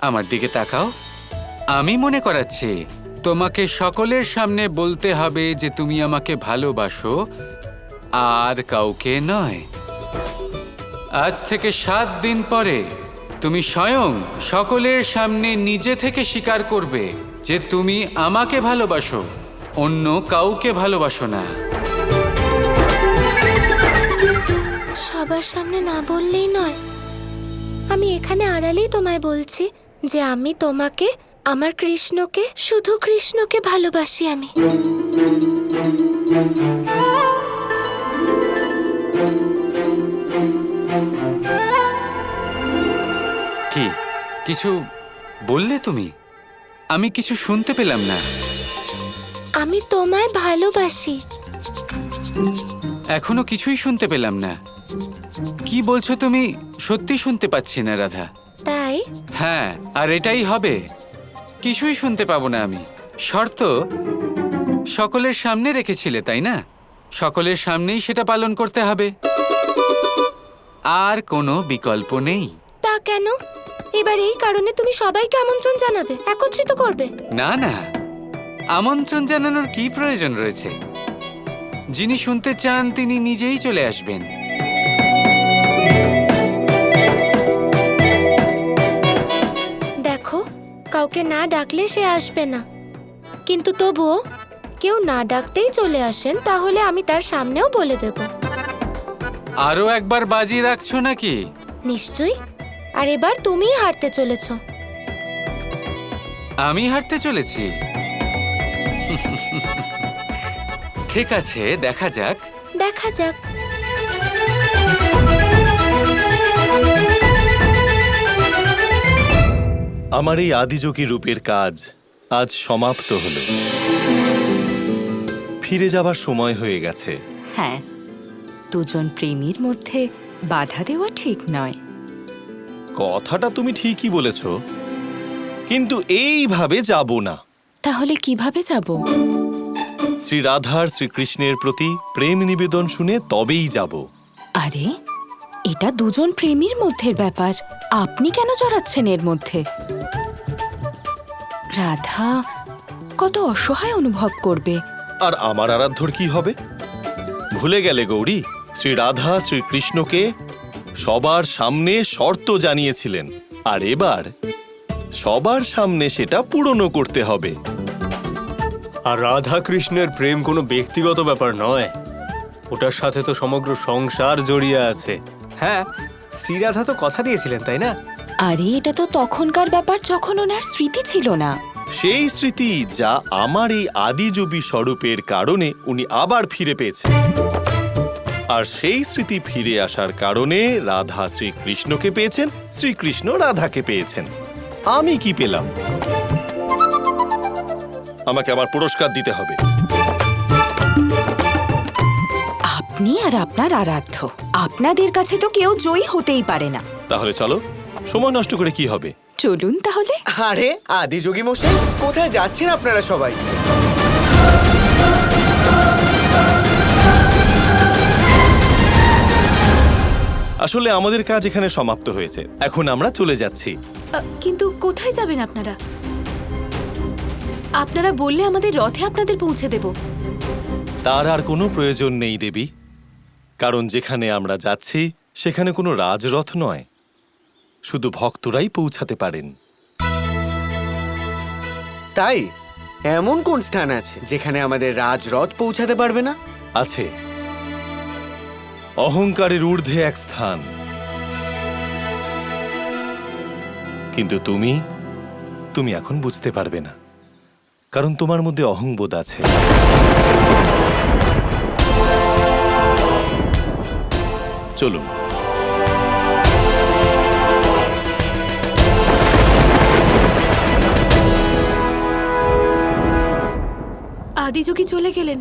আমার দিকে তাকাও। আমি মনে করাচ্ছি তোমাকে সকলের সামনে বলতে হবে যে তুমি আমাকে ভালোবাসো, আর কাউকে নয়। আজ থেকে 7 দিন পরে তুমি স্বয়ং সকলের সামনে নিজে থেকে স্বীকার করবে যে তুমি আমাকে ভালোবাসো, অন্য কাউকে ভালোবাসো না। সবার সামনে না বললেই নয়, আমি এখানে আড়ালেই তোমায় বলছি যে আমি তোমাকে, আমার কৃষ্ণকে, শুধু কৃষ্ণকে ভালোবাসি আমি। কি কিছু বললে তুমি? আমি কিছু শুনতে পেলাম না। আমি তোমায় ভালোবাসি। এখনো কিছুই শুনতে পেলাম না। কি বলছো তুমি? সত্যি শুনতে পাচ্ছি না রাধা। তাই হ্যাঁ, আর এটাই হবে। কিছুই শুনতে পাবো না আমি। শর্ত সকলের সামনে রেখেছিলে, তাই না? সকলের সামনেই সেটা পালন করতে হবে, আর কোনো বিকল্প নেই। তা কেন? এবার এই কারণে তুমি সবাইকে আমন্ত্রণ জানাবে, একত্রিত করবে? না না, আমন্ত্রণ জানানোর কি প্রয়োজন রয়েছে? যিনি শুনতে চান তিনি নিজেই চলে আসবেন। দেখো, কাউকে না ডাকলে সে আসবে না, কিন্তু তবুও কেউ না ডাকতেই চলে আসেন, তাহলে আমি তার সামনেও বলে দেব। আরো একবার বাজি রাখছো নাকি? নিশ্চয়ই। আর এবার তুমিই হারতে চলেছ। আমি হারতে চলেছি? ঠিক আছে, দেখা যাক। দেখা যাক। আমার এই আদিযোগী রূপের কাজ আজ সমাপ্ত হলো। ফিরে যাবার সময় হয়ে গেছে। হ্যাঁ, দুজন প্রেমীর মধ্যে বাধা দেওয়া ঠিক নয়। কথাটা তুমি ঠিকই বলেছ, কিন্তু এইভাবে যাব না। তাহলে কিভাবে যাব? শ্রী রাধার শ্রীকৃষ্ণের প্রতি প্রেম নিবেদন শুনে তবেই যাব। আরে, এটা দুজন প্রেমীর মধ্যের ব্যাপার, আপনি কেন জড়াচ্ছেন এর মধ্যে? রাধা কত অসহায় অনুভব করবে। আর আমার আরাধ্যর কি হবে? ভুলে গেলে গৌরী, শ্রী রাধা শ্রীকৃষ্ণকে সবার সামনে শর্ত জানিয়েছিলেন, আর এবার সবার সামনে সেটা পূরণ করতে হবে। আর রাধা কৃষ্ণের প্রেম কোনো ব্যক্তিগত ব্যাপার নয়, ওটার সাথে তো সমগ্র সংসার জড়িয়ে আছে। হ্যাঁ, শ্রীরাধা তো কথা দিয়েছিলেন, তাই না? আরে, এটা তো তখনকার ব্যাপার যখন ওনার স্মৃতি ছিল না। সেই স্মৃতি যা আমার এই আদিযোগী স্বরূপের কারণে উনি আবার ফিরে পেয়েছেন। আর সেই স্মৃতি ফিরে আসার কারণে রাধা শ্রীকৃষ্ণকে পেয়েছেন, শ্রীকৃষ্ণ রাধাকে পেয়েছেন। আমি কি পেলাম? আমাকে আমার পুরস্কার দিতে হবে। আপনি আর আপনার আরাধ্য, আপনাদের কাছে তো কেউ জয়ী হতেই পারে না। তাহলে চলো, সময় নষ্ট করে কি হবে? চলুন তাহলে। আরে আদিযোগী মশাই, কোথায় যাচ্ছেন আপনারা সবাই? আসলে আমাদের কাজ এখানে সমাপ্ত হয়েছে, এখন আমরা চলে যাচ্ছি। কিন্তু কোথায় যাবেন আপনারা? আপনারা বললে আমাদের রথে আপনাদের পৌঁছে দেব। তার আর কোনো প্রয়োজন নেই দেবী, কারণ যেখানে আমরা যাচ্ছি সেখানে কোনো রাজরথ নয়, শুধু ভক্তরাই পৌঁছাতে পারেন। তাই এমন কোন স্থান আছে যেখানে আমাদের রাজরথ পৌঁছাতে পারবে না? আছে, অহংকারের ঊর্ধ্বে এক স্থান। কিন্তু তুমি এখন বুঝতে পারবে না, কারণ তোমার মধ্যে অহংবোধ আছে। চলুন। আদিযোগী চলে গেলেন,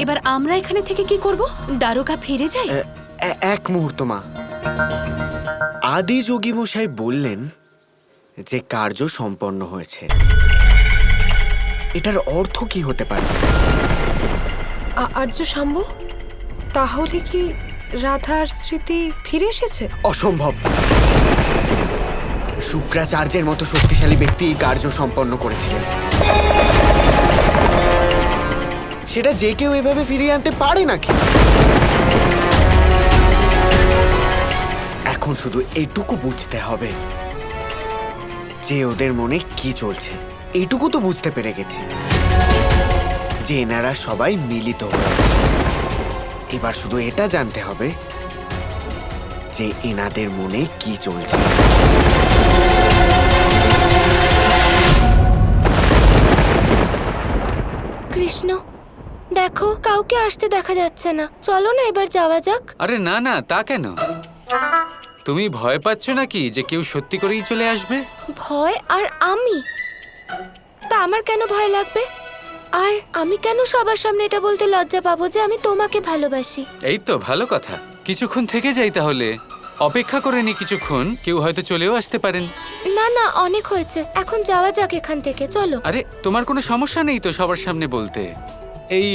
এবার আমরা এখানে থেকে কি করব? দ্বারকা ফিরে যাই? এক মুহূর্ত মা। আদিযোগী মশাই বললেন যে কার্য সম্পন্ন হয়েছে। এটার অর্থ কি হতে পারে? আর্য শাম্ব, তাহলে কি রাধার স্মৃতি ফিরে এসেছে? অসম্ভব। শুক্রাচার্যের মতো শক্তিশালী ব্যক্তি এই কার্য সম্পন্ন করেছিলেন। সেটা যে কেউ এভাবে ফিরিয়ে আনতে পারে নাকি? এখন শুধু এইটুকু বুঝতে হবে যে ওদের মনে কি চলছে। এইটুকু তো বুঝতে পেরে গেছি যে এনারা সবাই মিলিত হয়ে আছে। এবার শুধু এটা জানতে হবে যে এনাদের মনে কি চলছে। কৃষ্ণ, দেখো কাউকে আসতে দেখা যাচ্ছে না। চলো না এবার যাওয়া যাক। আরে না না, তা কেন? তুমি ভয় পাচ্ছ নাকি যে কেউ সত্যি করেই চলে আসবে? ভয়? আর আমি? তা আমার কেন ভয় লাগবে? আর আমি কেন সবার সামনে এটা বলতে লজ্জা পাবো যে আমি তোমাকে ভালোবাসি? এই তো ভালো কথা। কিছুক্ষণ থেকে যাই তাহলে। অপেক্ষা করে নি কিছুক্ষণ, কেউ হয়তো চলেও আসতে পারেন। না না, অনেক হয়েছে, এখন যাওয়া যাক এখান থেকে। চলো। আরে তোমার কোনো সমস্যা নেই তো সবার সামনে বলতে? এই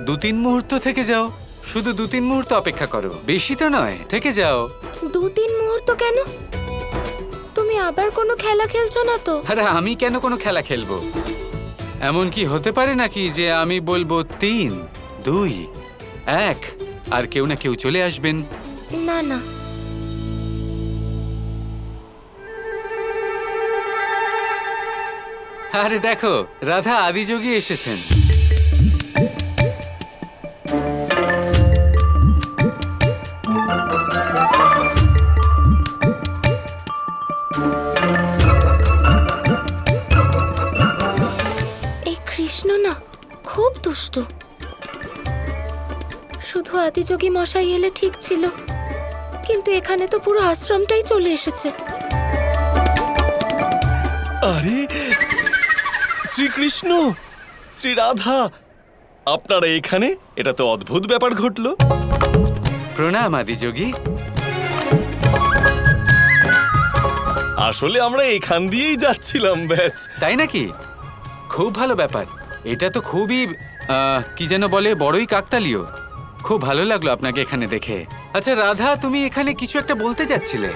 2-3 মুহূর্ত থেকে যাও, শুধু 2-3 মুহূর্ত অপেক্ষা করো, বেশি তো নয়, থেকে যাও। 2-3 মুহূর্ত কেন? তুমি আবার কোনো খেলা খেলছো না তো? আরে আমি কেন কোনো খেলা খেলবো? এমন কি হতে পারে নাকি যে আমি বলবো 3, 2, 1 আর কেউ না কেউ চলে আসবেন? না না। আরে দেখো, রাধা আদিযোগী এসেছেন। এই কৃষ্ণ না খুব দুষ্টু। শুধু আদিযোগী মশাই এলে ঠিক ছিল, কিন্তু এখানে তো পুরো আশ্রমটাই চলে এসেছে। আরে শ্রীকৃষ্ণ, শ্রী রাধা, আপনারা এখানে? এটা তো অদ্ভুত ব্যাপার ঘটলো। প্রণাম আদিযোগী। আসলে আমরা এখান দিয়েই যাচ্ছিলাম, ব্যাস। তাই নাকি? খুব ভালো ব্যাপার। এটা তো খুবই কি যেন বলে, বড়ই কাকতালীয়। খুব ভালো লাগলো আপনাকে এখানে দেখে। আচ্ছা রাধা, তুমি এখানে কিছু একটা বলতে যাচ্ছিলে?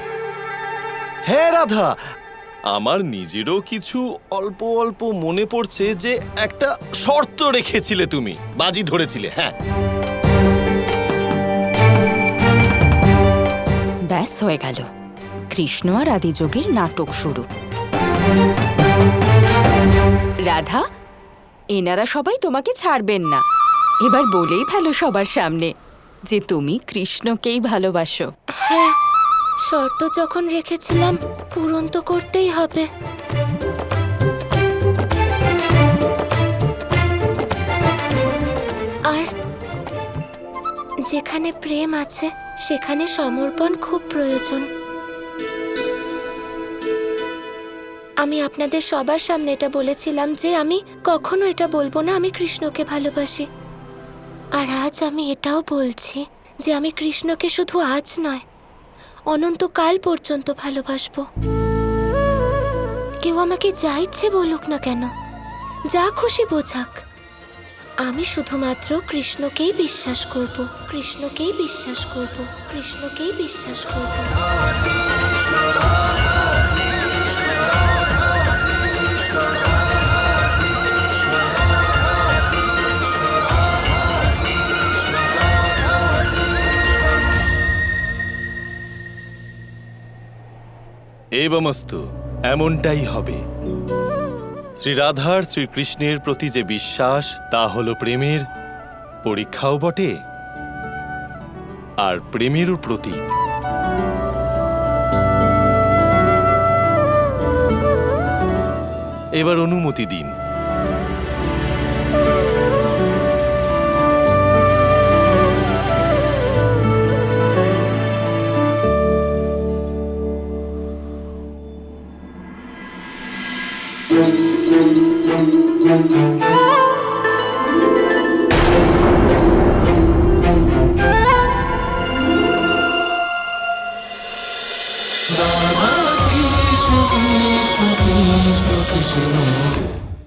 হ্যাঁ রাধা, আমার নিজেরও কিছু অল্প অল্প মনে পড়ছে যে একটা শর্ত রেখেছিলে, তুমি বাজি ধরেছিলে। হ্যাঁ, ব্যাস হয়ে গেল, কৃষ্ণ আর আদিযোগীর নাটক শুরু। রাধা, এনারা সবাই তোমাকে ছাড়বেন না। এবার বলেই ফেলো সবার সামনে যে তুমি কৃষ্ণকেই ভালোবাসো। হ্যাঁ, শর্ত যখন রেখেছিলাম পূরণ তো করতেই হবে। আর যেখানে প্রেম আছে সেখানে সমর্পণ খুব প্রয়োজন। আমি আপনাদের সবার সামনে এটা বলেছিলাম যে আমি কখনো এটা বলবো না আমি কৃষ্ণকে ভালোবাসি। আর আজ আমি এটাও বলছি যে আমি কৃষ্ণকে শুধু আজ নয়, অনন্তকাল পর্যন্ত ভালোবাসবো। কেউ আমাকে যা ইচ্ছে বলুক না কেন, যা খুশি বোঝাক, আমি শুধুমাত্র কৃষ্ণকেই বিশ্বাস করব, কৃষ্ণকেই বিশ্বাস করব, কৃষ্ণকেই বিশ্বাস করব। এবমস্তু, এমনটাই হবে। শ্রী রাধার শ্রীকৃষ্ণের প্রতি যে বিশ্বাস, তা হলো প্রেমের পরীক্ষাও বটে, আর প্রেমেরও প্রতীক। এবার অনুমতি দিন। Krishna Krishna Krishna Krishna